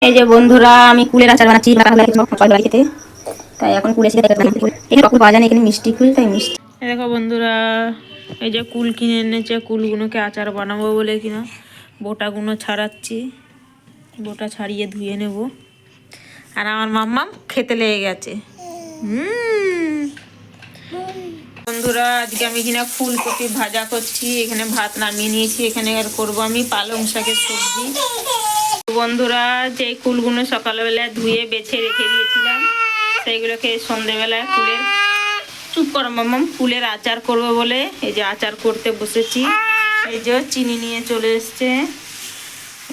এই যে বন্ধুরা, আমি কুলের আচার বানাচ্ছি সবাই খেতে। তাই এখন কুল এসে এখানে কুল পাওয়া যায় না, এখানে মিষ্টি কুল, তাই মিষ্টি। দেখো বন্ধুরা, এই যে কুল কিনে এনেছে, কুলগুলোকে আচার বানাবো বলে কিনা বোটাগুলো ছাড়াচ্ছি। বোটা ছাড়িয়ে ধুয়ে নেব। আর আমার মাম্মা খেতে লেগে গেছে। বন্ধুরা, আজকে আমি কিনা ফুলকপি ভাজা করছি। এখানে ভাত নামিয়ে নিয়েছি। এখানে আর করবো আমি পালং শাকের সবজি। বন্ধুরা, যে কুলগুলো সকালবেলায় ধুয়ে বেছে রেখে দিয়েছিলাম, সেইগুলোকে সন্ধেবেলায় চুপ করো মাম্মাম, ফুলের আচার করব বলে এই যে আচার করতে বসেছি। এই যে চিনি নিয়ে চলে এসছে।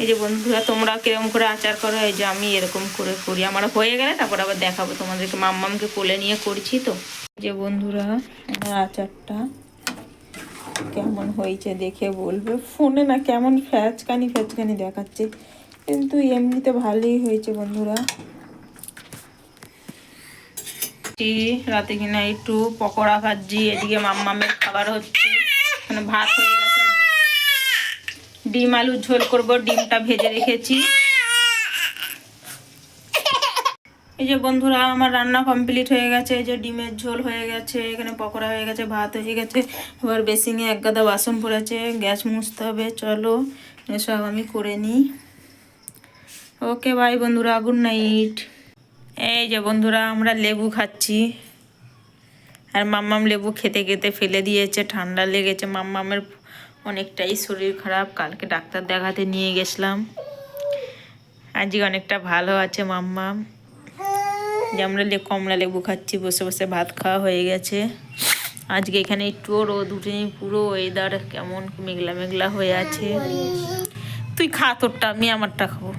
এই যে বন্ধুরা, তোমরা কিরকম করে আচার করো? এই যে আমি এরকম করে করি। আমার হয়ে গেলে তারপর আবার দেখাবো তোমাদেরকে। মাম্মামকে কোলে নিয়ে করছি তো। যে বন্ধুরা, আমার আচারটা কেমন হয়েছে দেখে বলবে। ফোনে না কেমন ফ্যাচকানি ফ্যাচকানি দেখাচ্ছে, কিন্তু এমনিতে ভালোই হয়েছে বন্ধুরা। রাতে কিনা একটু পকোড়া ভাজি, এদিকে মাম্মামের খাবার হচ্ছে। এখানে ভাত হয়ে গেছে, ডিম আলুর ঝোল করব, ডিমটা ভেজে রেখেছি। এই যে বন্ধুরা, আমার রান্না কমপ্লিট হয়ে গেছে। এই যে ডিমের ঝোল হয়ে গেছে, এখানে পকোড়া হয়ে গেছে, ভাত হয়ে গেছে। এবার বেসিনে এক গাদা বাসন পড়েছে, গ্যাস মুছতে হবে। চলো এসব আমি করে নিই। ওকে বাই বন্ধুরা, গুড নাইট। এই যে বন্ধুরা, আমরা লেবু খাচ্ছি। আর মাম্মাম লেবু খেতে খেতে ফেলে দিয়েছে, ঠান্ডা লেগেছে। মাম্মামের অনেকটাই শরীর খারাপ, কালকে ডাক্তার দেখাতে নিয়ে গেছিলাম। আজকে অনেকটা ভালো আছে মাম্মাম। যে আমরা কমলা লেবু খাচ্ছি, বসে বসে ভাত খাওয়া হয়ে গেছে। আজকে এখানে একটুও রোদ উঠেনি, পুরো ওয়েদার কেমন মেঘলা মেঘলা হয়ে আছে। তুই খা তোরটা, আমি আমারটা খাবো।